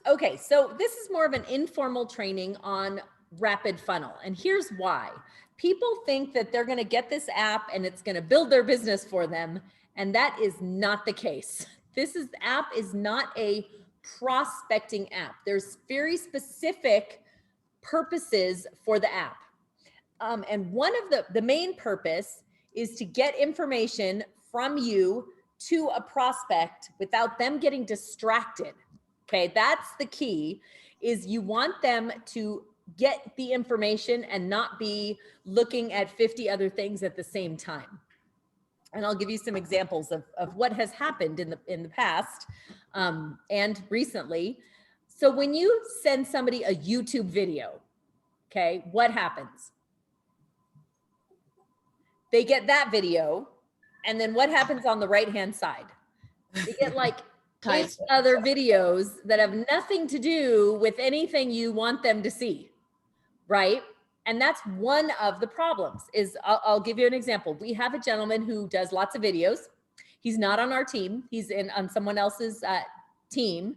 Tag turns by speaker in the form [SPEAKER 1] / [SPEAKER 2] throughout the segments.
[SPEAKER 1] Okay, so this is more of an informal training on RapidFunnel. And here's why. People think that they're going to get this app and it's going to build their business for them. And that is not the case. This app is not a prospecting app. There's very specific purposes for the app. And one of the main purpose is to get information from you to a prospect without them getting distracted. Okay, that's the key, is you want them to get the information and not be looking at 50 other things at the same time. And I'll give you some examples of what has happened in the past and recently. So when you send somebody a YouTube video, okay, what happens? They get that video, and then what happens on the right-hand side? They get like 8 other videos that have nothing to do with anything you want them to see, right? And that's one of the problems. I'll give you an example. We have a gentleman who does lots of videos. He's not on our team. He's on someone else's team.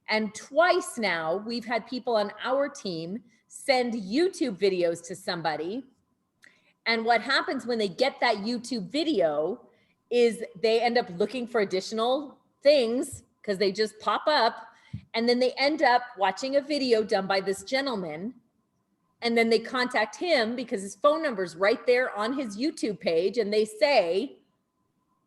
[SPEAKER 1] And twice now, we've had people on our team send YouTube videos to somebody. And what happens when they get that YouTube video is they end up looking for additional things because they just pop up, and then they end up watching a video done by this gentleman. And then they contact him because his phone number is right there on his YouTube page. And they say,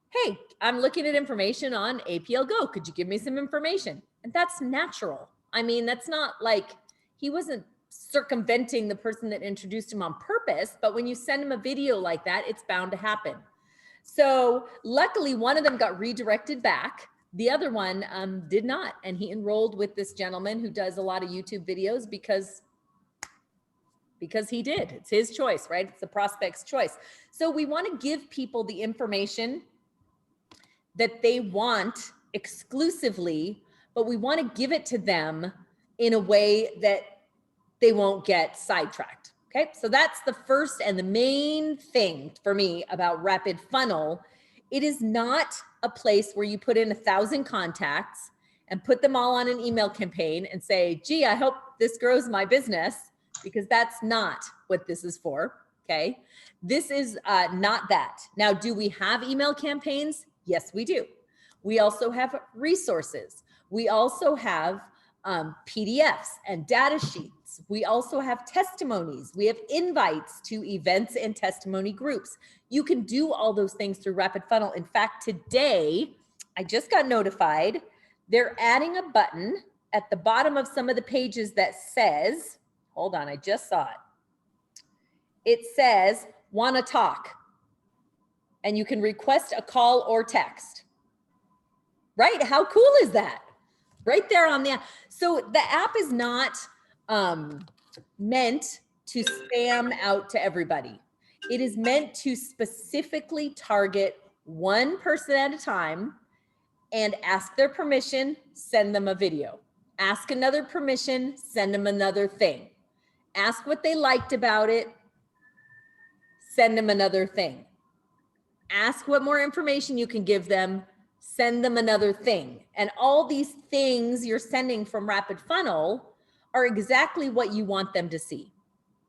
[SPEAKER 1] hey, I'm looking at information on APL Go. Could you give me some information? And that's natural. I mean, that's not like he wasn't circumventing the person that introduced him on purpose, but when you send him a video like that, it's bound to happen. So luckily one of them got redirected back. The other one did not. And he enrolled with this gentleman who does a lot of YouTube videos because he did. It's his choice, right? It's the prospect's choice. So we want to give people the information that they want exclusively, but we want to give it to them in a way that they won't get sidetracked. Okay, so that's the first and the main thing for me about RapidFunnel. It is not a place where you put in 1,000 contacts and put them all on an email campaign and say, gee, I hope this grows my business, because that's not what this is for. Okay, this is not that. Now, do we have email campaigns? Yes, we do. We also have resources. We also have PDFs and data sheets. We also have testimonies. We have invites to events and testimony groups. You can do all those things through RapidFunnel. In fact, today, I just got notified they're adding a button at the bottom of some of the pages that says, hold on, I just saw it. It says, wanna talk. And you can request a call or text. Right? How cool is that? Right there on the app. So the app is not meant to spam out to everybody. It is meant to specifically target one person at a time and ask their permission, send them a video. Ask another permission, send them another thing. Ask what they liked about it, send them another thing. Ask what more information you can give them, send them another thing. And all these things you're sending from RapidFunnel are exactly what you want them to see.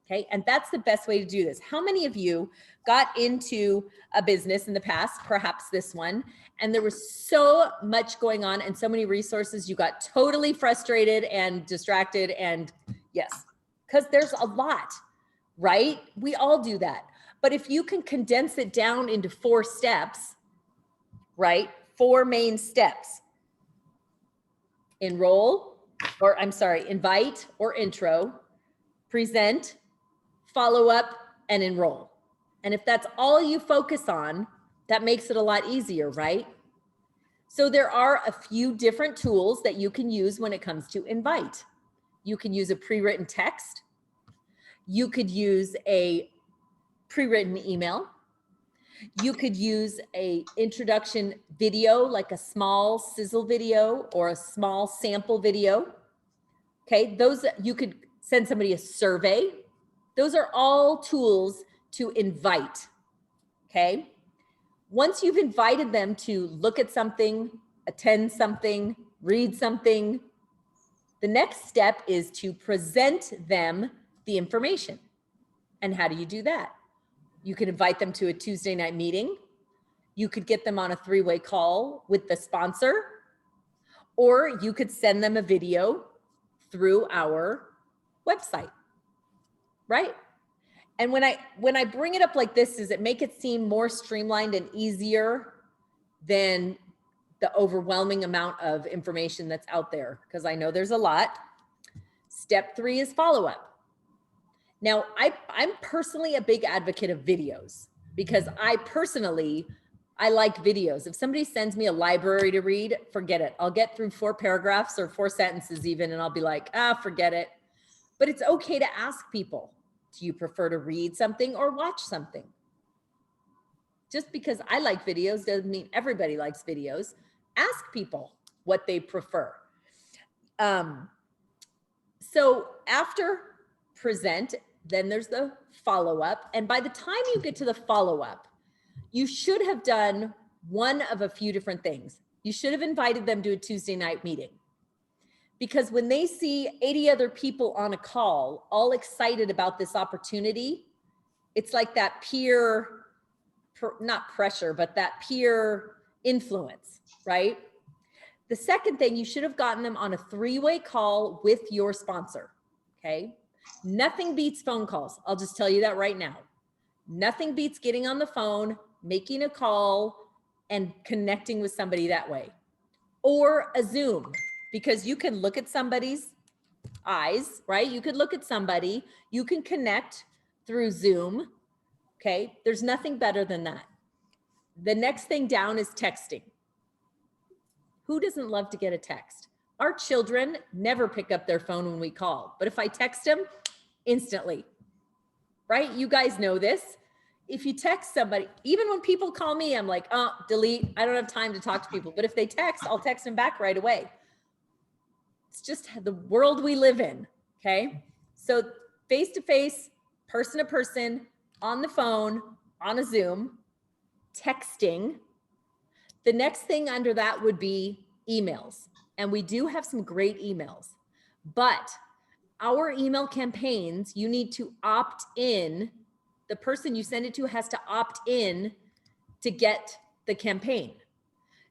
[SPEAKER 1] Okay, and that's the best way to do this. How many of you got into a business in the past, perhaps this one, and there was so much going on and so many resources, you got totally frustrated and distracted? And yes, because there's a lot, right? We all do that. But if you can condense it down into 4 steps, right? 4 main steps. Invite or intro, present, follow up, and enroll. And if that's all you focus on, that makes it a lot easier, right? So there are a few different tools that you can use when it comes to invite. You can use a pre-written text. You could use a pre-written email. You could use a introduction video, like a small sizzle video or a small sample video. Okay, those, you could send somebody a survey. Those are all tools to invite. Okay, once you've invited them to look at something, attend something, read something, The next step is to present them the information. And how do you do that? You can invite them to a Tuesday night meeting. You could get them on a 3-way call with the sponsor, or you could send them a video through our website, right? And when I bring it up like this, does it make it seem more streamlined and easier than the overwhelming amount of information that's out there? Because I know there's a lot. Step 3 is follow-up. Now, I'm personally a big advocate of videos because I like videos. If somebody sends me a library to read, forget it. I'll get through 4 paragraphs or 4 sentences even, and I'll be like, forget it. But it's okay to ask people, do you prefer to read something or watch something? Just because I like videos doesn't mean everybody likes videos. Ask people what they prefer. So after present, then there's the follow-up. And by the time you get to the follow-up, you should have done one of a few different things. You should have invited them to a Tuesday night meeting. Because when they see 80 other people on a call, all excited about this opportunity, it's like that peer, not pressure, but that peer influence, right? The second thing, you should have gotten them on a 3-way call with your sponsor, okay? Nothing beats phone calls. I'll just tell you that right now. Nothing beats getting on the phone, making a call, and connecting with somebody that way. Or a Zoom, because you can look at somebody's eyes, right? You could look at somebody, you can connect through Zoom, okay? There's nothing better than that. The next thing down is texting. Who doesn't love to get a text? Our children never pick up their phone when we call, but if I text them, instantly, right? You guys know this. If you text somebody, even when people call me, I'm like, delete. I don't have time to talk to people. But if they text, I'll text them back right away. It's just the world we live in, okay? So face-to-face, person-to-person, on the phone, on a Zoom, texting. The next thing under that would be emails. And we do have some great emails. But our email campaigns, you need to opt in. The person you send it to has to opt in to get the campaign.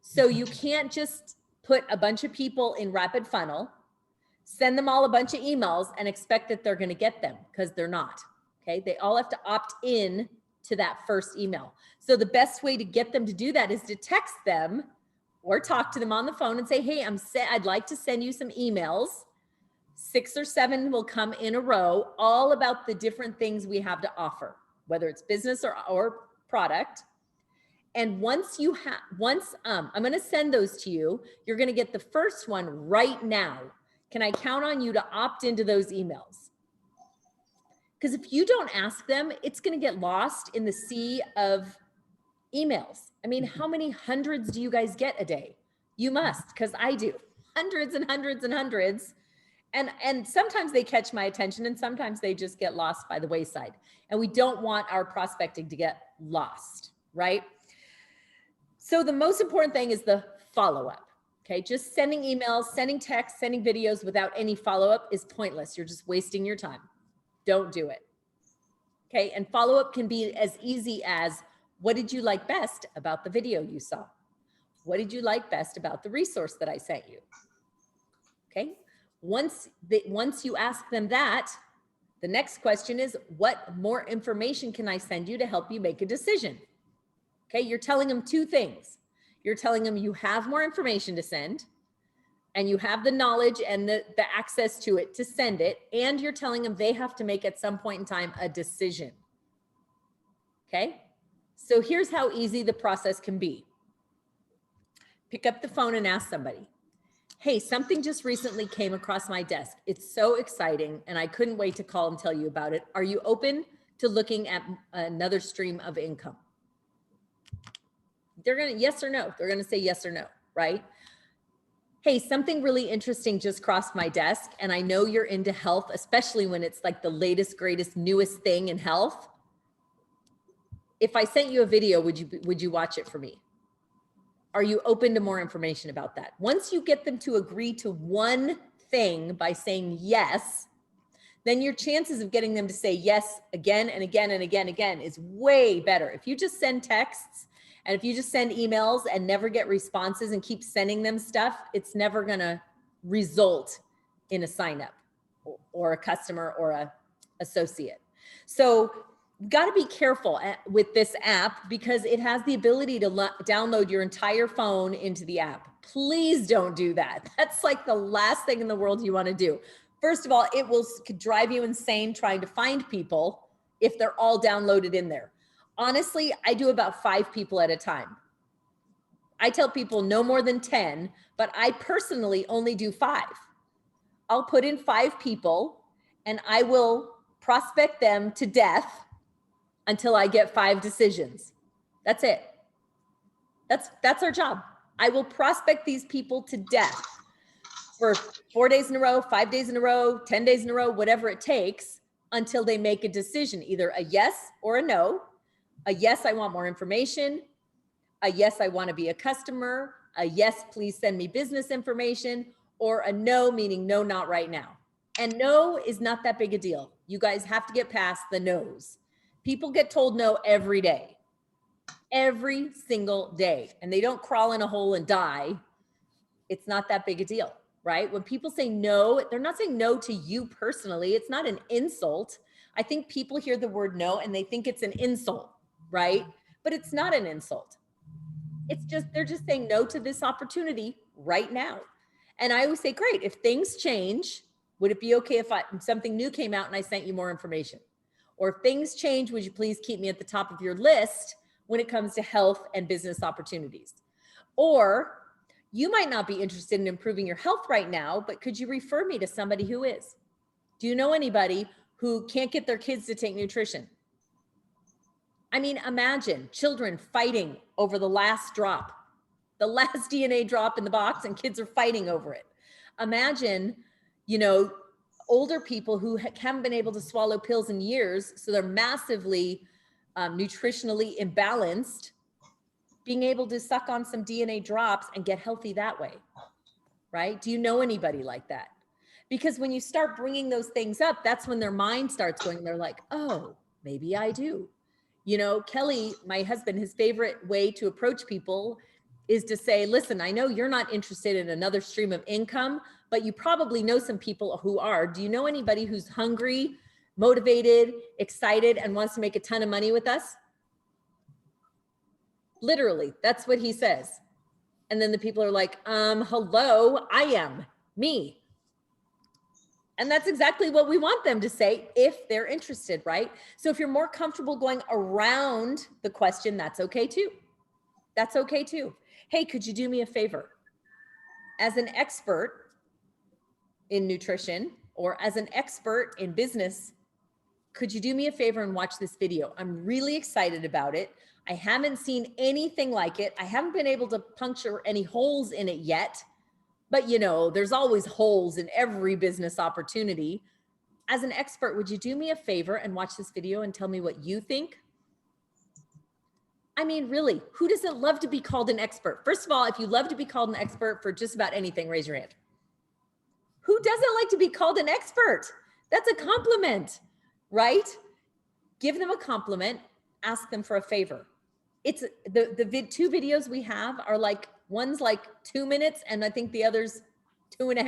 [SPEAKER 1] So you can't just put a bunch of people in RapidFunnel, send them all a bunch of emails and expect that they're going to get them, because they're not. Okay. They all have to opt in to that first email. So the best way to get them to do that is to text them or talk to them on the phone and say, hey, I'd like to send you some emails. 6 or 7 will come in a row, all about the different things we have to offer, whether it's business or product. And once I'm going to send those to you, you're going to get the first one right now. Can I count on you to opt into those emails? Because if you don't ask them, it's going to get lost in the sea of emails. I mean, how many hundreds do you guys get a day? You must, because I do. Hundreds and hundreds and hundreds. And sometimes they catch my attention and sometimes they just get lost by the wayside. And we don't want our prospecting to get lost, right? So the most important thing is the follow-up, okay? Just sending emails, sending texts, sending videos without any follow-up is pointless. You're just wasting your time. Don't do it, okay? And follow-up can be as easy as, what did you like best about the video you saw? What did you like best about the resource that I sent you? Okay? Once you ask them that, the next question is, what more information can I send you to help you make a decision? Okay, you're telling them 2 things. You're telling them you have more information to send, and you have the knowledge and the access to it to send it, and you're telling them they have to make at some point in time a decision. Okay, so here's how easy the process can be. Pick up the phone and ask somebody, hey, something just recently came across my desk. It's so exciting, and I couldn't wait to call and tell you about it. Are you open to looking at another stream of income? They're going to yes or no. They're going to say yes or no, right? Hey, something really interesting just crossed my desk, and I know you're into health, especially when it's like the latest, greatest, newest thing in health. If I sent you a video, would you watch it for me? Are you open to more information about that? Once you get them to agree to one thing by saying yes, then your chances of getting them to say yes again and again and again and again is way better. If you just send texts and if you just send emails and never get responses and keep sending them stuff, it's never gonna result in a sign up or a customer or a associate. So you've got to be careful with this app because it has the ability to download your entire phone into the app. Please don't do that. That's like the last thing in the world you want to do. First of all, it could drive you insane trying to find people if they're all downloaded in there. Honestly, I do about 5 people at a time. I tell people no more than 10, but I personally only do 5. I'll put in 5 people and I will prospect them to death until I get 5 decisions. That's it. That's our job. I will prospect these people to death for 4 days in a row, 5 days in a row, 10 days in a row, whatever it takes until they make a decision, either a yes or a no. A yes, I want more information. A yes, I want to be a customer. A yes, please send me business information. Or a no, meaning no, not right now. And no is not that big a deal. You guys have to get past the no's. People get told no every day, every single day, and they don't crawl in a hole and die. It's not that big a deal, right? When people say no, they're not saying no to you personally. It's not an insult. I think people hear the word no and they think it's an insult, right? But it's not an insult. It's just, they're just saying no to this opportunity right now. And I always say, great, if things change, would it be okay if something new came out and I sent you more information? Or if things change, would you please keep me at the top of your list when it comes to health and business opportunities? Or you might not be interested in improving your health right now, but could you refer me to somebody who is? Do you know anybody who can't get their kids to take nutrition? I mean, imagine children fighting over the last drop, the last DNA drop in the box, and kids are fighting over it. Imagine, older people who haven't been able to swallow pills in years, so they're massively nutritionally imbalanced, being able to suck on some DNA drops and get healthy that way, right? Do you know anybody like that? Because when you start bringing those things up, that's when their mind starts going, they're like, oh, maybe I do. Kelly, my husband, his favorite way to approach people is to say, listen, I know you're not interested in another stream of income, but you probably know some people who are. Do you know anybody who's hungry, motivated, excited, and wants to make a ton of money with us? Literally, that's what he says. And then the people are like, hello, I am, me. And that's exactly what we want them to say if they're interested, right? So if you're more comfortable going around the question, that's okay too. That's okay too. Hey, could you do me a favor? As an expert in nutrition or as an expert in business, could you do me a favor and watch this video? I'm really excited about it. I haven't seen anything like it. I haven't been able to puncture any holes in it yet, but there's always holes in every business opportunity. As an expert, would you do me a favor and watch this video and tell me what you think? I mean, really, who doesn't love to be called an expert? First of all, if you love to be called an expert for just about anything, raise your hand. Who doesn't like to be called an expert? That's a compliment, right? Give them a compliment, ask them for a favor. It's the 2 videos we have are like, one's like 2 minutes and I think the other's 2.5.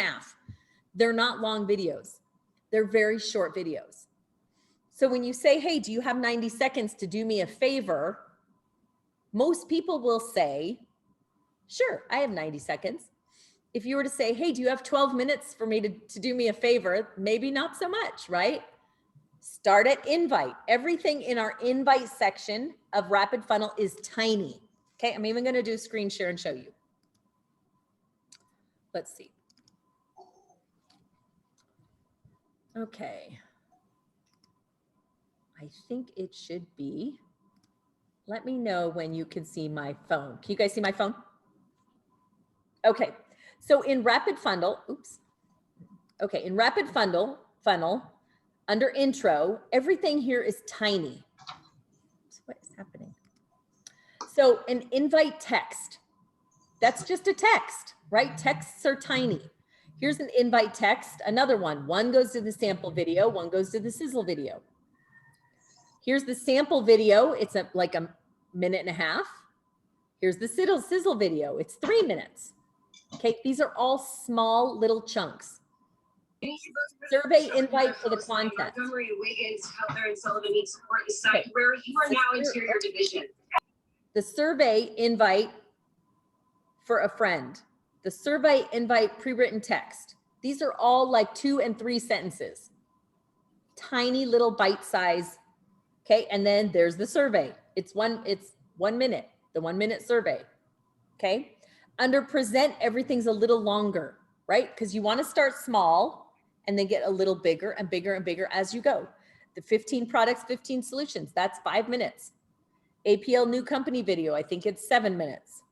[SPEAKER 1] They're not long videos. They're very short videos. So when you say, hey, do you have 90 seconds to do me a favor? Most people will say, sure, I have 90 seconds. If you were to say, hey, do you have 12 minutes for me to do me a favor? Maybe not so much, right? Start at invite. Everything in our invite section of RapidFunnel is tiny. Okay, I'm even going to do a screen share and show you. Let's see. Okay. I think it should be. Let me know when you can see my phone. Can you guys see my phone? Okay. So in RapidFunnel, oops. Okay, in RapidFunnel, under intro, everything here is tiny. So what is happening? So an invite text, that's just a text, right? Texts are tiny. Here's an invite text, another one. One goes to the sample video, one goes to the sizzle video. Here's the sample video. It's like a minute and a half. Here's the sizzle video. It's 3 minutes. Okay, these are all small little chunks. Survey invite for the content.
[SPEAKER 2] Montgomery, Wiggins, Cutler, and Sullivan need support in site where you are now interior division.
[SPEAKER 1] The survey invite for a friend. The survey invite pre-written text. These are all like 2 and 3 sentences. Tiny little bite size. Okay, and then there's the survey. It's 1 minute, the 1 minute survey. Okay, under present, everything's a little longer, right? Because you want to start small and then get a little bigger and bigger and bigger as you go. The 15 products, 15 solutions, that's 5 minutes. APL new company video, I think it's 7 minutes.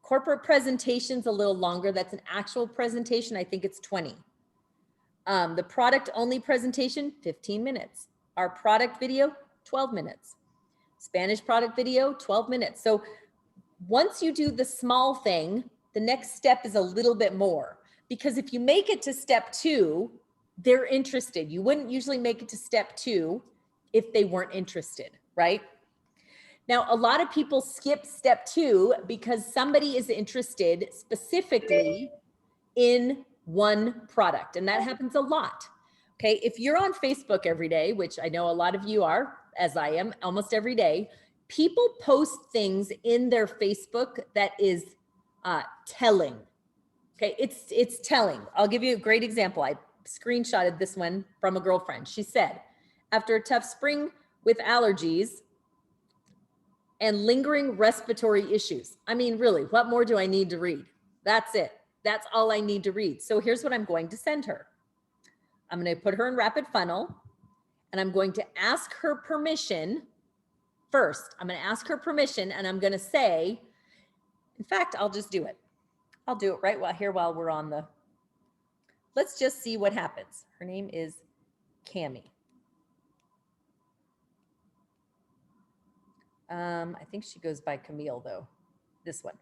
[SPEAKER 1] Corporate presentation's a little longer. That's an actual presentation. I think it's 20. The product only presentation, 15 minutes. Our product video, 12 minutes. Spanish product video, 12 minutes. So once you do the small thing, the next step is a little bit more, because if you make it to step 2, they're interested. You wouldn't usually make it to step 2 if they weren't interested, right? Now, a lot of people skip step 2 because somebody is interested specifically in one product, and that happens a lot. Okay, if you're on Facebook every day, which I know a lot of you are, as I am, almost every day, people post things in their Facebook that is telling. Okay, it's telling. I'll give you a great example. I screenshotted this one from a girlfriend. She said, after a tough spring with allergies and lingering respiratory issues. I mean, really, what more do I need to read? That's it. That's all I need to read. So here's what I'm going to send her. I'm going to put her in RapidFunnel, and I'm going to ask her permission first. I'm going to ask her permission, and I'm going to say, in fact, I'll just do it. I'll do it right while we're on the, let's just see what happens. Her name is Cami. I think she goes by Camille though, this one.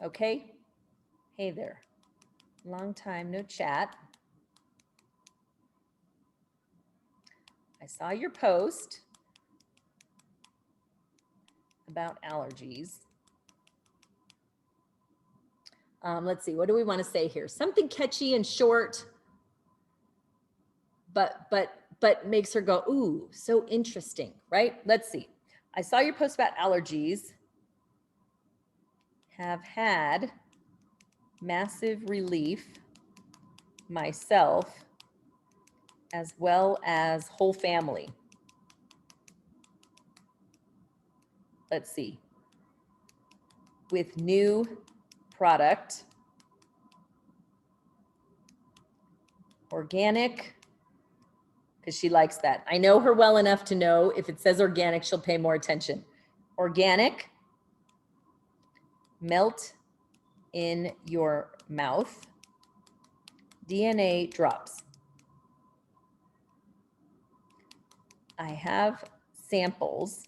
[SPEAKER 1] Okay. Hey there. Long time no chat. I saw your post about allergies. Let's see, what do we want to say here? Something catchy and short, but makes her go, ooh, so interesting, right? Let's see. I saw your post about allergies. Have had massive relief myself, as well as whole family. Let's see. With new product, organic, because she likes that. I know her well enough to know if it says organic, she'll pay more attention. Organic, melt in your mouth, DNA drops. I have samples.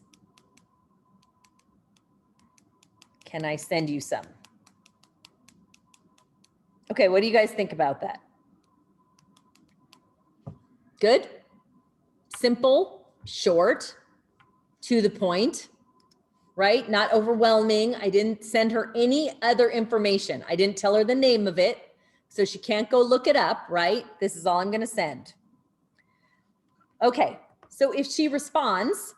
[SPEAKER 1] Can I send you some? Okay, what do you guys think about that? Good? Simple, short, to the point, right? Not overwhelming. I didn't send her any other information. I didn't tell her the name of it, so she can't go look it up, right? This is all I'm gonna send. Okay, so if she responds,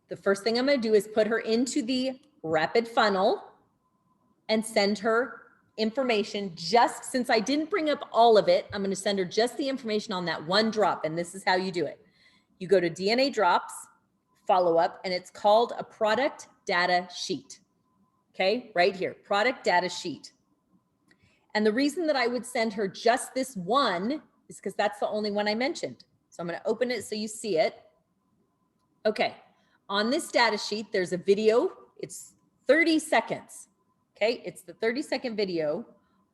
[SPEAKER 1] the first thing I'm gonna do is put her into the RapidFunnel and send her information. Just since I didn't bring up all of it, I'm going to send her just the information on that one drop. And this is how you do it. You go to DNA drops, follow up, and it's called a product data sheet. Okay, right here, product data sheet. And the reason that I would send her just this one is because that's the only one I mentioned. So I'm going to open it so you see it. Okay, on this data sheet, there's a video. It's 30 seconds. Okay, it's the 30-second video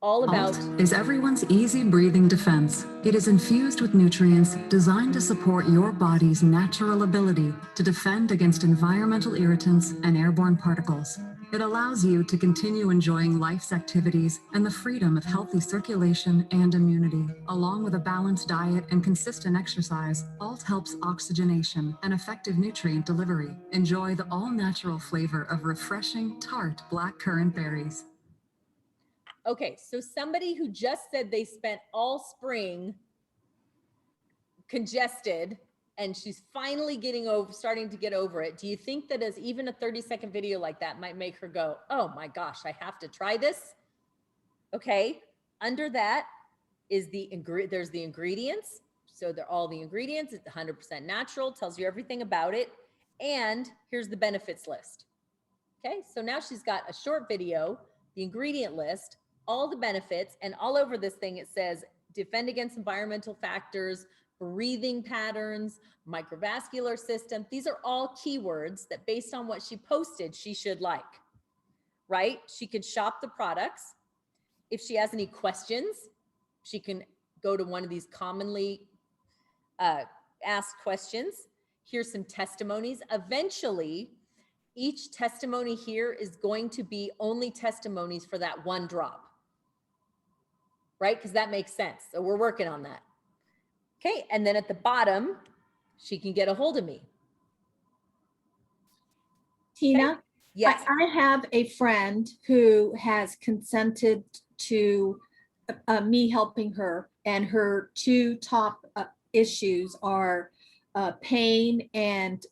[SPEAKER 1] all about...
[SPEAKER 3] is everyone's easy breathing defense. It is infused with nutrients designed to support your body's natural ability to defend against environmental irritants and airborne particles. It allows you to continue enjoying life's activities and the freedom of healthy circulation and immunity, along with a balanced diet and consistent exercise. Alt helps oxygenation and effective nutrient delivery. Enjoy the all-natural flavor of refreshing, tart blackcurrant berries.
[SPEAKER 1] Okay, so somebody who just said they spent all spring congested and she's finally starting to get over it. Do you think that as even a 30-second video like that might make her go, oh my gosh, I have to try this? Okay, under that is there's the ingredients. So they're all the ingredients. It's 100% natural, tells you everything about it. And here's the benefits list. Okay, so now she's got a short video, the ingredient list, all the benefits, and all over this thing it says defend against environmental factors, breathing patterns, microvascular system. These are all keywords that based on what she posted, she should like, right? She could shop the products. If she has any questions, she can go to one of these commonly asked questions. Here's some testimonies. Eventually, each testimony here is going to be only testimonies for that one drop, right? Because that makes sense. So we're working on that. Okay, and then at the bottom, she can get a hold of me.
[SPEAKER 4] Tina,
[SPEAKER 1] Okay. Yes.
[SPEAKER 4] I have a friend who has consented to me helping her, and her two top issues are pain and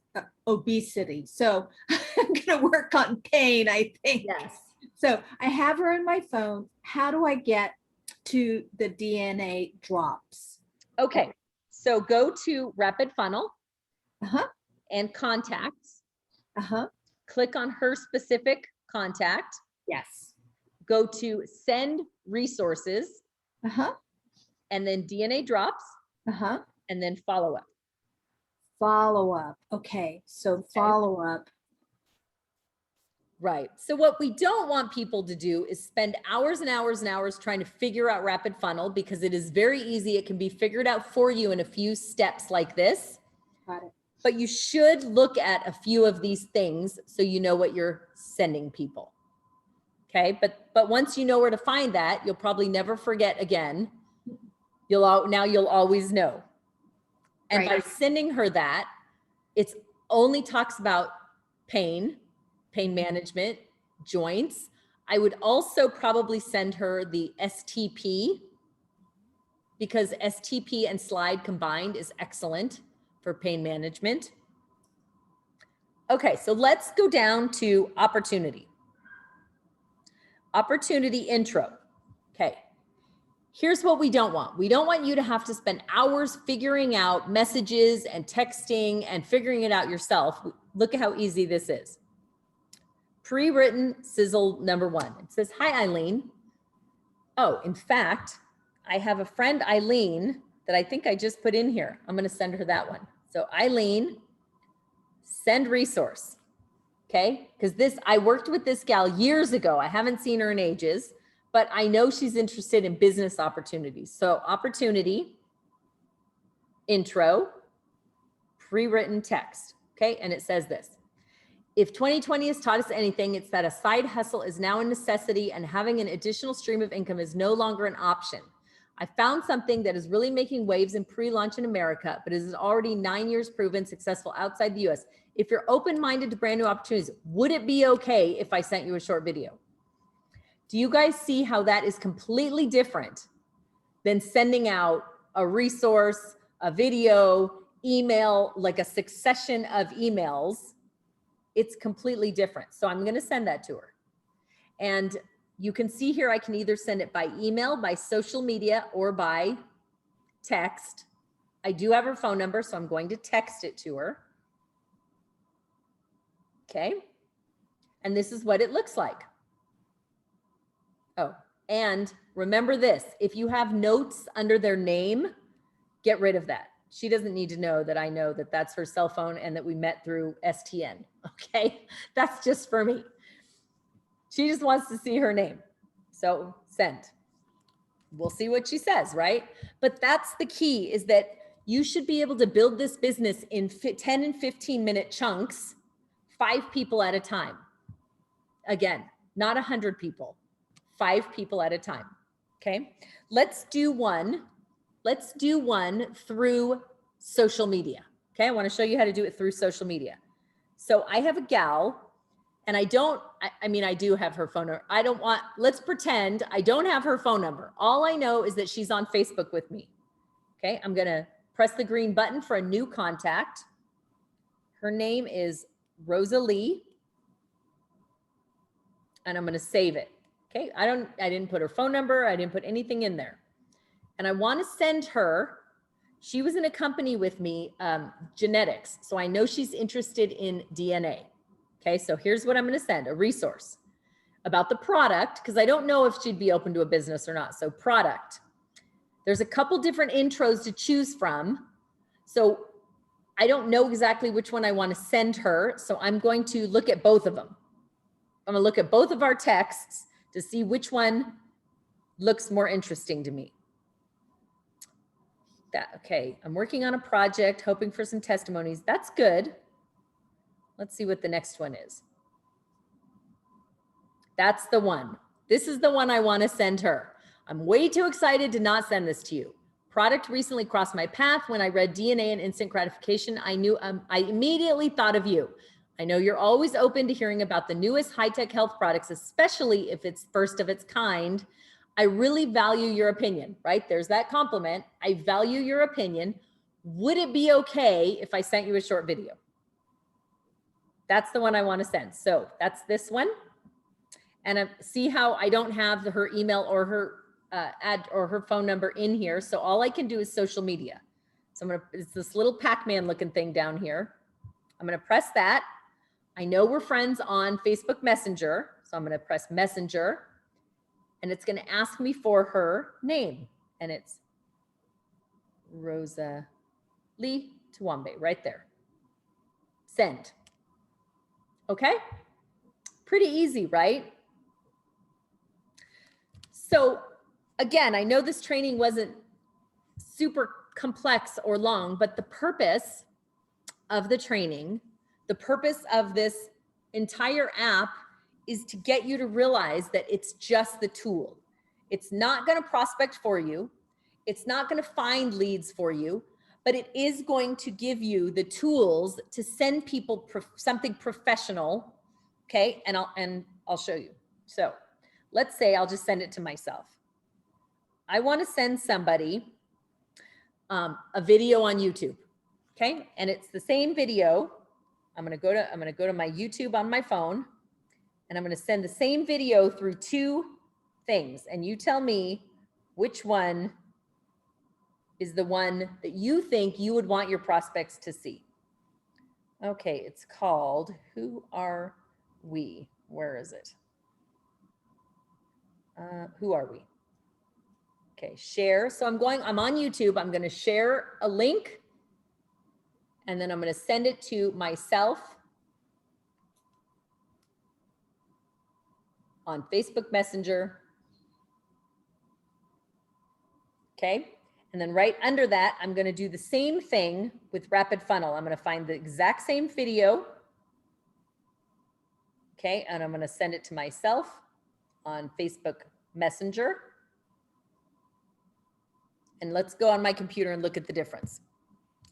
[SPEAKER 4] obesity. So I'm going to work on pain, I think.
[SPEAKER 1] Yes.
[SPEAKER 4] So I have her on my phone. How do I get to the DNA drops?
[SPEAKER 1] Okay, so go to RapidFunnel
[SPEAKER 4] Uh-huh.
[SPEAKER 1] and contacts.
[SPEAKER 4] Uh-huh.
[SPEAKER 1] Click on her specific contact.
[SPEAKER 4] Yes.
[SPEAKER 1] Go to send resources
[SPEAKER 4] Uh-huh.
[SPEAKER 1] and then DNA drops
[SPEAKER 4] Uh-huh.
[SPEAKER 1] and then follow up.
[SPEAKER 4] Follow up. Okay. So follow up.
[SPEAKER 1] Right. So what we don't want people to do is spend hours and hours and hours trying to figure out RapidFunnel, because it is very easy. It can be figured out for you in a few steps like this.
[SPEAKER 4] Got it.
[SPEAKER 1] But you should look at a few of these things so you know what you're sending people. Okay. But once you know where to find that, you'll probably never forget again. Now you'll always know. And
[SPEAKER 4] Right.
[SPEAKER 1] by sending her that, it's only talks about pain management, joints. I would also probably send her the STP, because STP and slide combined is excellent for pain management. Okay, so let's go down to opportunity. Opportunity intro. Okay, here's what we don't want. We don't want you to have to spend hours figuring out messages and texting and figuring it out yourself. Look at how easy this is. Pre-written sizzle number 1. It says, hi, Eileen. Oh, in fact, I have a friend, Eileen, that I think I just put in here. I'm going to send her that one. So Eileen, send resource. Okay. Because I worked with this gal years ago. I haven't seen her in ages, but I know she's interested in business opportunities. So opportunity, intro, pre-written text. Okay. And it says this. If 2020 has taught us anything, it's that a side hustle is now a necessity and having an additional stream of income is no longer an option. I found something that is really making waves in pre-launch in America, but is already 9 years proven successful outside the US. If you're open-minded to brand new opportunities, would it be okay if I sent you a short video? Do you guys see how that is completely different than sending out a resource, a video, email, like a succession of emails? It's completely different. So I'm going to send that to her. And you can see here, I can either send it by email, by social media, or by text. I do have her phone number, so I'm going to text it to her. Okay. And this is what it looks like. Oh, and remember this, if you have notes under their name, get rid of that. She doesn't need to know that I know that that's her cell phone and that we met through STN. Okay. That's just for me. She just wants to see her name. So send. We'll see what she says, right? But that's the key, is that you should be able to build this business in 10 and 15 minute chunks, 5 people at a time. Again, not 100 people, 5 people at a time. Okay. Let's do one through social media. Okay. I want to show you how to do it through social media. So I have a gal, and I do have her phone number. Let's pretend I don't have her phone number. All I know is that she's on Facebook with me. Okay. I'm going to press the green button for a new contact. Her name is Rosalie, and I'm going to save it. Okay. I didn't put her phone number. I didn't put anything in there. And I want to send her, she was in a company with me, genetics. So I know she's interested in DNA. Okay. So here's what I'm going to send: a resource about the product, because I don't know if she'd be open to a business or not. So product, there's a couple different intros to choose from. So I don't know exactly which one I want to send her. So I'm going to look at both of them. I'm going to look at both of our texts to see which one looks more interesting to me. Okay, I'm working on a project, hoping for some testimonies. That's good. Let's see what the next one is. That's the one. This is the one I want to send her. I'm way too excited to not send this to you. Product recently crossed my path. When I read DNA and instant gratification, I immediately thought of you. I know you're always open to hearing about the newest high-tech health products, especially if it's first of its kind. I really value your opinion, right? There's that compliment. I value your opinion. Would it be okay if I sent you a short video? That's the one I want to send. So that's this one. And see how I don't have her email or her her phone number in here. So all I can do is social media. So it's this little Pac-Man looking thing down here. I'm going to press that. I know we're friends on Facebook Messenger. So I'm going to press Messenger, and it's going to ask me for her name. And it's Rosalie Tawambe right there. Send. Okay. Pretty easy, right? So again, I know this training wasn't super complex or long, but the purpose of the training, the purpose of this entire app is to get you to realize that it's just the tool. It's not going to prospect for you. It's not going to find leads for you, but it is going to give you the tools to send people something professional. Okay. And I'll show you. So let's say I'll just send it to myself. I want to send somebody a video on YouTube. Okay. And it's the same video. I'm going to go to my YouTube on my phone, and I'm going to send the same video through 2 things. And you tell me which one is the one that you think you would want your prospects to see. Okay. It's called Who Are We? Where is it? Who are we? Okay, share. So I'm on YouTube. I'm going to share a link, and then I'm going to send it to myself on Facebook Messenger. Okay. And then right under that, I'm going to do the same thing with RapidFunnel. I'm going to find the exact same video. Okay. And I'm going to send it to myself on Facebook Messenger. And let's go on my computer and look at the difference.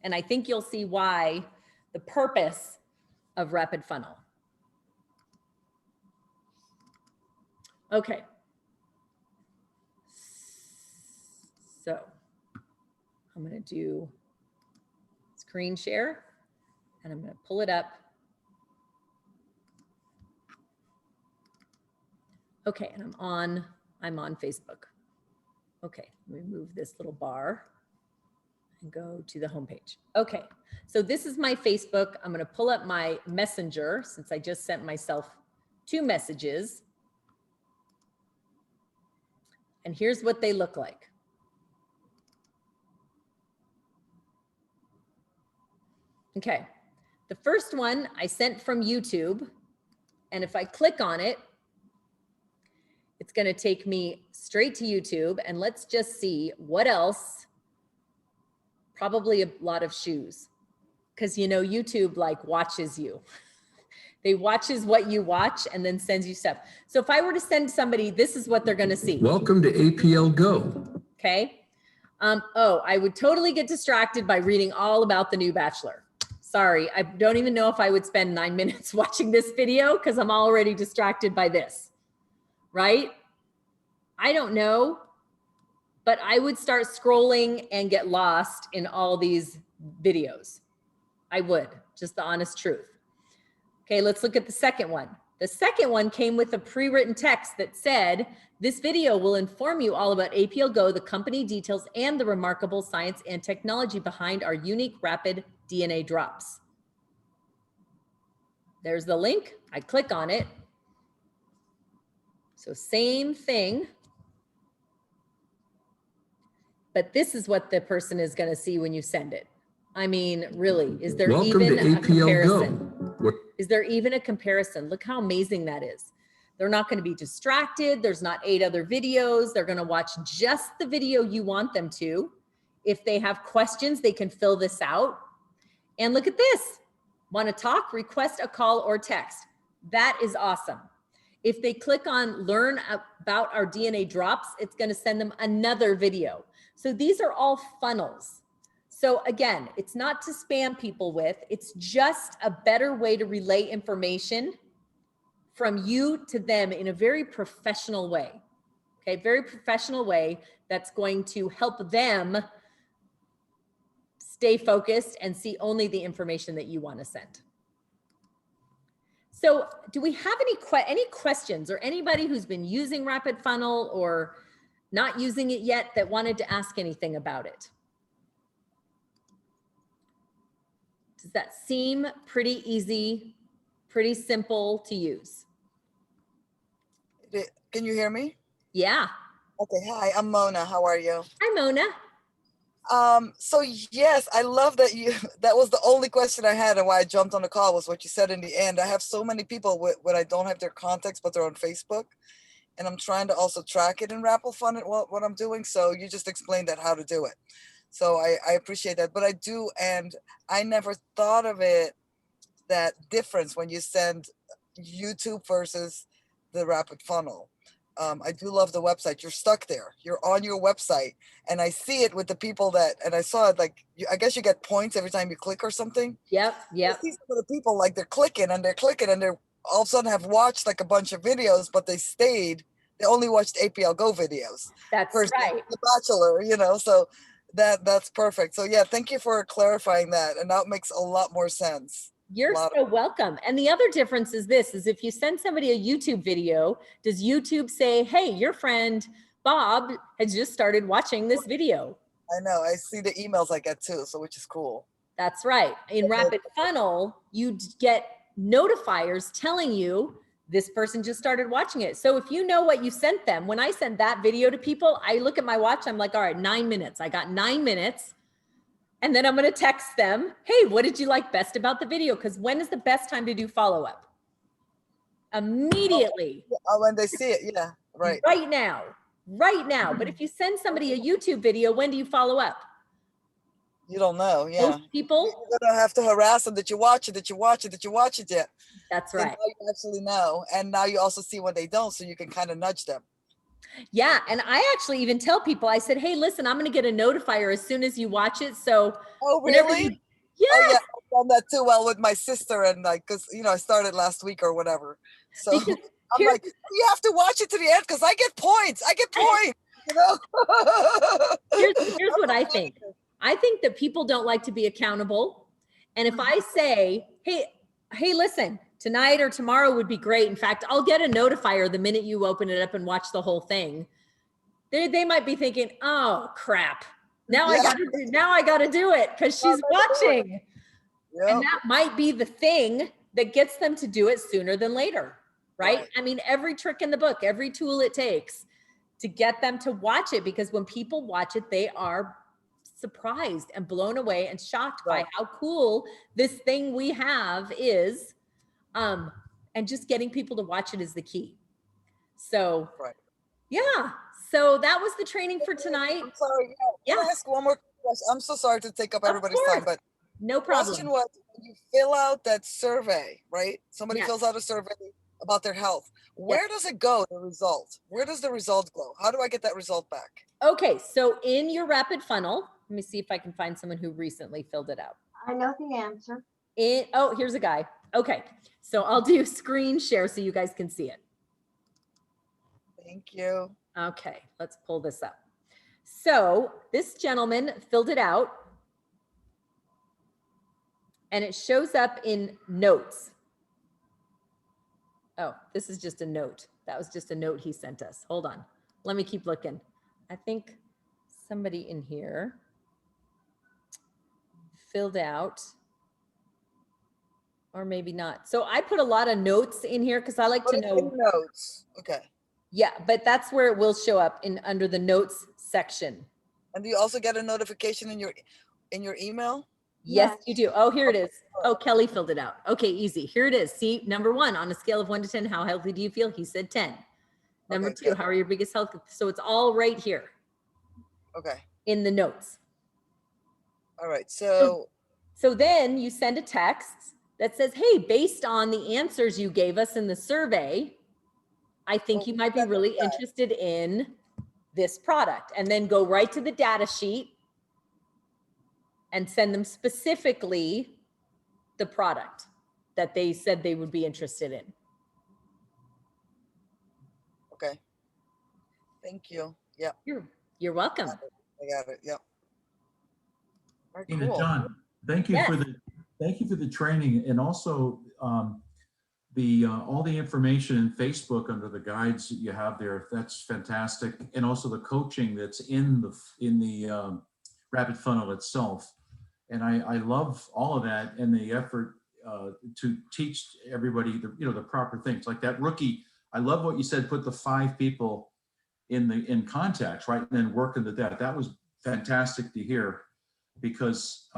[SPEAKER 1] And I think you'll see why the purpose of RapidFunnel. Okay. So I'm going to do screen share, and I'm going to pull it up. Okay, and I'm on Facebook. Okay, let me move this little bar and go to the homepage. Okay, so this is my Facebook. I'm going to pull up my Messenger since I just sent myself 2 messages. And here's what they look like. Okay, the first one I sent from YouTube, and if I click on it, it's going to take me straight to YouTube, and let's just see what else. Probably a lot of shoes, because you know YouTube like watches you. They watches what you watch and then sends you stuff. So if I were to send somebody, this is what they're going to see.
[SPEAKER 5] Welcome to APL Go.
[SPEAKER 1] Okay. Oh, I would totally get distracted by reading all about the new Bachelor. Sorry, I don't even know if I would spend 9 minutes watching this video because I'm already distracted by this, right? I don't know, but I would start scrolling and get lost in all these videos. I would, just the honest truth. Okay, let's look at the second one. The second one came with a pre-written text that said, this video will inform you all about APL Go, the company details, and the remarkable science and technology behind our unique rapid DNA drops. There's the link. I click on it. So same thing. But this is what the person is going to see when you send it. I mean, really, is there even a comparison? Is there even a comparison? Look how amazing that is. They're not going to be distracted. There's not 8 other videos. They're going to watch just the video you want them to. If they have questions, they can fill this out. And look at this. Want to talk? Request a call or text. That is awesome. If they click on learn about our DNA drops, it's going to send them another video. So these are all funnels. So again, it's not to spam people with, it's just a better way to relay information from you to them in a very professional way. Okay, very professional way that's going to help them stay focused and see only the information that you want to send. So do we have any questions or anybody who's been using RapidFunnel or not using it yet that wanted to ask anything about it? Does that seem pretty easy, pretty simple to use?
[SPEAKER 6] Can you hear me?
[SPEAKER 1] Yeah.
[SPEAKER 6] Okay, hi, I'm Mona. How are you?
[SPEAKER 1] Hi, Mona.
[SPEAKER 6] So yes, I love that that was the only question I had and why I jumped on the call was what you said in the end. I have so many people when I don't have their contacts, but they're on Facebook. And I'm trying to also track it in RapidFunnel, what I'm doing. So you just explained that how to do it. So I appreciate that, but I do, and I never thought of it, that difference when you send YouTube versus the RapidFunnel. I do love the website. You're stuck there. You're on your website, and I see it with the people and I saw it like, I guess you get points every time you click or something.
[SPEAKER 1] Yep.
[SPEAKER 6] I see some of the people like they're clicking and they're all of a sudden have watched like a bunch of videos, but they only watched APL Go videos.
[SPEAKER 1] That's
[SPEAKER 6] versus
[SPEAKER 1] right.
[SPEAKER 6] The Bachelor, so that's perfect. So yeah, thank you for clarifying that. And that makes a lot more sense.
[SPEAKER 1] You're so welcome. And the other difference is this, is if you send somebody a YouTube video, does YouTube say, hey, your friend Bob has just started watching this video?
[SPEAKER 6] I know, I see the emails I get too, so which is cool.
[SPEAKER 1] That's right. In RapidFunnel, you get notifiers telling you this person just started watching it. So if you know what you sent them, when I send that video to people, I look at my watch, I'm like, all right, 9 minutes. I got 9 minutes. And then I'm going to text them, hey, what did you like best about the video? Because when is the best time to do follow-up? Immediately.
[SPEAKER 6] Oh, when they see it, yeah, right.
[SPEAKER 1] Right now. But if you send somebody a YouTube video, when do you follow up?
[SPEAKER 6] You don't know, yeah.
[SPEAKER 1] Most people.
[SPEAKER 6] You're going to have to harass them that you watch it yet.
[SPEAKER 1] That's
[SPEAKER 6] So
[SPEAKER 1] right.
[SPEAKER 6] now you actually know. And now you also see when they don't, so you can kind of nudge them.
[SPEAKER 1] Yeah. And I actually even tell people, I said, hey, listen, I'm going to get a notifier as soon as you watch it. So
[SPEAKER 6] oh, really?
[SPEAKER 1] Yeah.
[SPEAKER 6] Oh, yeah. I've done that too. Well, with my sister and like, cause I started last week or whatever. So I'm like, you have to watch it to the end because I get points.
[SPEAKER 1] Here's what I think. I think that people don't like to be accountable. And if I say, hey, listen, tonight or tomorrow would be great. In fact, I'll get a notifier the minute you open it up and watch the whole thing. They might be thinking, oh crap. Now I gotta do it because she's watching. Yep. And that might be the thing that gets them to do it sooner than later, right? I mean, every trick in the book, every tool it takes to get them to watch it, because when people watch it, they are surprised and blown away and shocked by how cool this thing we have is. And just getting people to watch it is the key. So, yeah. So that was the training for tonight.
[SPEAKER 6] I'm sorry. Can I ask one more question? I'm so sorry to take up everybody's time, but
[SPEAKER 1] No
[SPEAKER 6] Question
[SPEAKER 1] problem.
[SPEAKER 6] was, when you fill out that survey, right? Somebody
[SPEAKER 1] Yes.
[SPEAKER 6] fills out a survey about their health.
[SPEAKER 1] Yes.
[SPEAKER 6] Where does it go, the result? Where does the result go? How do I get that result back?
[SPEAKER 1] Okay, so in your rapid funnel, let me see if I can find someone who recently filled it out.
[SPEAKER 7] I know the answer.
[SPEAKER 1] Oh, here's a guy. Okay, so I'll do screen share so you guys can see it.
[SPEAKER 6] Thank you.
[SPEAKER 1] Okay, let's pull this up. So this gentleman filled it out and it shows up in notes. Oh, this is just a note. That was just a note he sent us. Hold on. Let me keep looking. I think somebody in here filled out, or maybe not. So I put a lot of notes in here because I like
[SPEAKER 6] Put
[SPEAKER 1] to
[SPEAKER 6] it in
[SPEAKER 1] know.
[SPEAKER 6] notes. Okay.
[SPEAKER 1] Yeah, but that's where it will show up in under the notes section.
[SPEAKER 6] And do you also get a notification in your email?
[SPEAKER 1] Yes, you do. Oh, here it is.
[SPEAKER 6] Sure.
[SPEAKER 1] Oh, Kelly filled it out. Okay, easy. Here it is. See, number 1, on a scale of 1 to 10, how healthy do you feel? He said 10. Number
[SPEAKER 6] Okay,
[SPEAKER 1] 2,
[SPEAKER 6] good.
[SPEAKER 1] how are your biggest health? So it's all right here
[SPEAKER 6] Okay.
[SPEAKER 1] in the notes.
[SPEAKER 6] All right. So
[SPEAKER 1] So then you send a text that says, hey, based on the answers you gave us in the survey, I think
[SPEAKER 6] Well,
[SPEAKER 1] you might be
[SPEAKER 6] that's
[SPEAKER 1] really
[SPEAKER 6] okay.
[SPEAKER 1] interested in this product. And then go right to the data sheet and send them specifically the product that they said they would be interested in.
[SPEAKER 6] okay. Thank you. Yeah,
[SPEAKER 1] You're welcome.
[SPEAKER 6] I got it. Yep. Very
[SPEAKER 5] Tina,
[SPEAKER 6] cool.
[SPEAKER 5] John, thank you
[SPEAKER 1] Yes.
[SPEAKER 5] for the training, and also the all the information in Facebook under the guides that you have there. That's fantastic, and also the coaching that's in the Rapid Funnel itself. And I love all of that and the effort to teach everybody the proper things like that rookie. I love what you said. Put the 5 people in contacts, right, and then work into that. That was fantastic to hear, because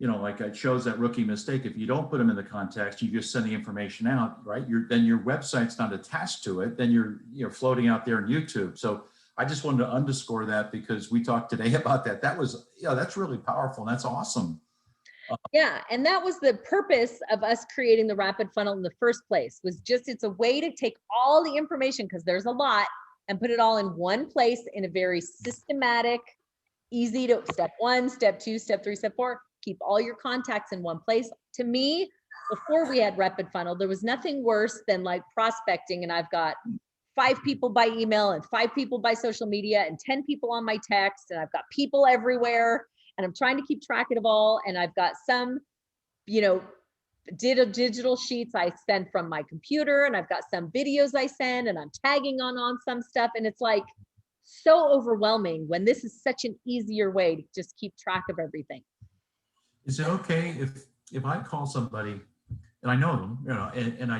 [SPEAKER 5] like it shows that rookie mistake. If you don't put them in the contacts, you just send the information out, right? Then your website's not attached to it. Then you're floating out there on YouTube. So I just wanted to underscore that, because we talked today about that. That was, that's really powerful. And that's awesome.
[SPEAKER 1] Yeah, and that was the purpose of us creating the Rapid Funnel in the first place, was just, it's a way to take all the information, because there's a lot, and put it all in one place in a very systematic, easy to step 1, step 2, step 3, step 4, keep all your contacts in one place. To me, before we had Rapid Funnel, there was nothing worse than like prospecting, and I've got 5 people by email and 5 people by social media and 10 people on my text, and I've got people everywhere, and I'm trying to keep track of it all. And I've got some, digital sheets I send from my computer, and I've got some videos I send, and I'm tagging on some stuff. And it's like so overwhelming when this is such an easier way to just keep track of everything.
[SPEAKER 5] Is it okay if I call somebody and I know them, and I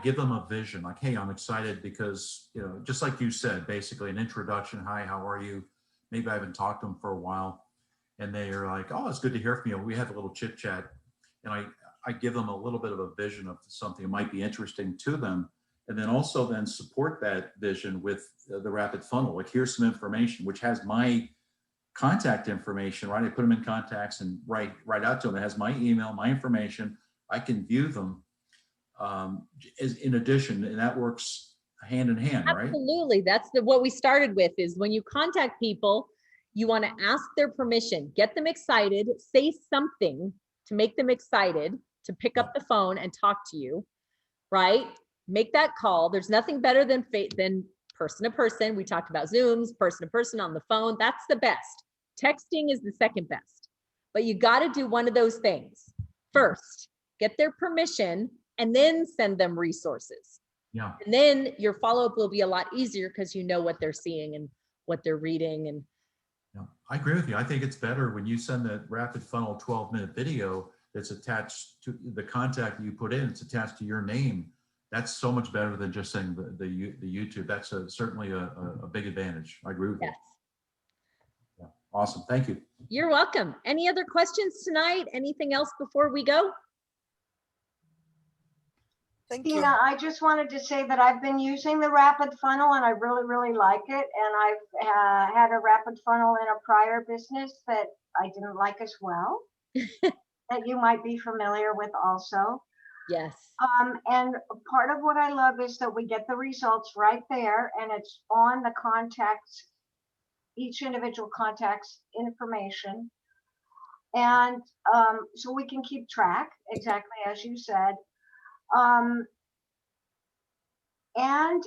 [SPEAKER 5] give them a vision, like, hey, I'm excited because, just like you said, basically an introduction. Hi, how are you? Maybe I haven't talked to them for a while, and they are like, oh, it's good to hear from you. We have a little chit chat, and I give them a little bit of a vision of something that might be interesting to them. And then also support that vision with the Rapid Funnel. Like, here's some information, which has my contact information, right? I put them in contacts and write out to them. It has my email, my information. I can view them in addition, and that works hand in hand, right?
[SPEAKER 1] Absolutely. That's what we started with, is when you contact people, you want to ask their permission, get them excited, say something to make them excited to pick up the phone and talk to you, right? Make that call. There's nothing better than person to person. We talked about Zooms, person to person on the phone. That's the best. Texting is the second best, but you got to do one of those things first. Get their permission and then send them resources.
[SPEAKER 5] Yeah.
[SPEAKER 1] And then your follow-up will be a lot easier, because you know what they're seeing and what they're reading. And
[SPEAKER 5] yeah, I agree with you. I think it's better when you send that Rapid Funnel 12-minute video that's attached to the contact you put in, it's attached to your name. That's so much better than just saying the YouTube. That's certainly a big advantage. I agree with you. Yeah. Awesome. Thank you.
[SPEAKER 1] You're welcome. Any other questions tonight? Anything else before we go?
[SPEAKER 6] Thank you.
[SPEAKER 7] Tina, I just wanted to say that I've been using the Rapid Funnel and I really, really like it. And I've had a Rapid Funnel in a prior business that I didn't like as well. that you might be familiar with also.
[SPEAKER 1] Yes.
[SPEAKER 7] And part of what I love is that we get the results right there, and it's on the contacts, each individual contact's information. And so we can keep track, exactly as you said. And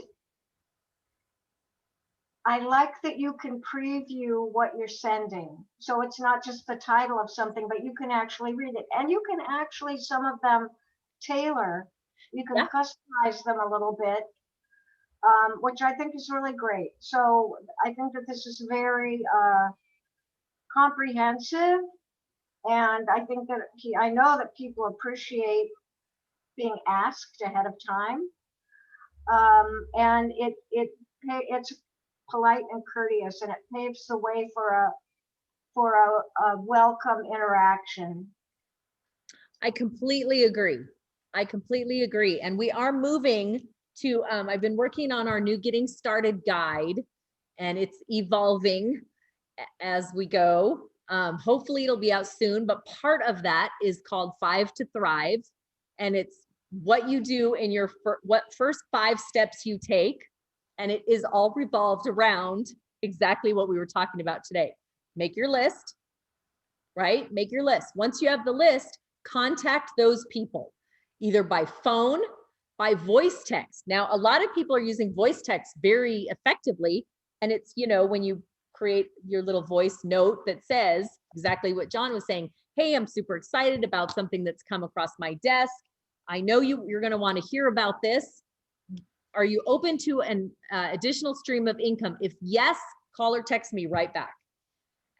[SPEAKER 7] I like that you can preview what you're sending. So it's not just the title of something, but you can actually read it. And you can actually, some of them tailor, you can customize them a little bit, which I think is really great. So I think that this is very comprehensive. And I think that I know that people appreciate being asked ahead of time. And it's polite and courteous, and it paves the way for a welcome interaction.
[SPEAKER 1] I completely agree. I completely agree. And we are moving to, I've been working on our new Getting Started guide, and it's evolving as we go. Hopefully it'll be out soon, but part of that is called 5 to Thrive. And it's what you do in your first 5 steps you take. And it is all revolved around exactly what we were talking about today. Make your list, right? Make your list. Once you have the list, contact those people, either by phone, by voice text. Now, a lot of people are using voice text very effectively. And it's, you know, when you create your little voice note that says exactly what John was saying. Hey, I'm super excited about something that's come across my desk. I know you're going to want to hear about this. Are you open to an additional stream of income? If yes, call or text me right back.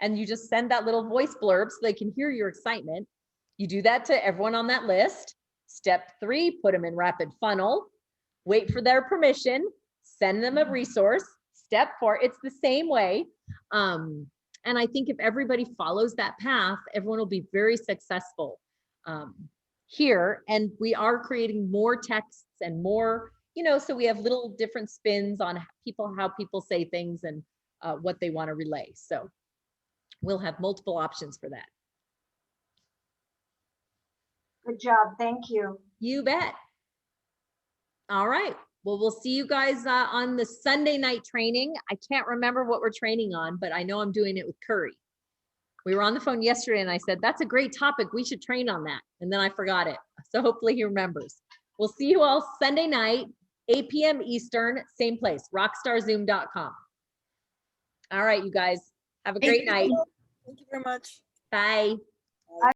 [SPEAKER 1] And you just send that little voice blurb so they can hear your excitement. You do that to everyone on that list. Step 3, put them in RapidFunnel. Wait for their permission. Send them a resource. Step 4, it's the same way. And I think if everybody follows that path, everyone will be very successful here. And we are creating more texts and more, you know, so we have little different spins on how people say things and what they want to relay. So we'll have multiple options for that.
[SPEAKER 7] Good job. Thank you.
[SPEAKER 1] You bet. All right. Well, we'll see you guys on the Sunday night training. I can't remember what we're training on, but I know I'm doing it with Curry. We were on the phone yesterday and I said, that's a great topic. We should train on that. And then I forgot it. So hopefully he remembers. We'll see you all Sunday night, 8 p.m. Eastern, same place, rockstarzoom.com. All right, you guys, have a great night.
[SPEAKER 6] Thank you very much.
[SPEAKER 1] Bye.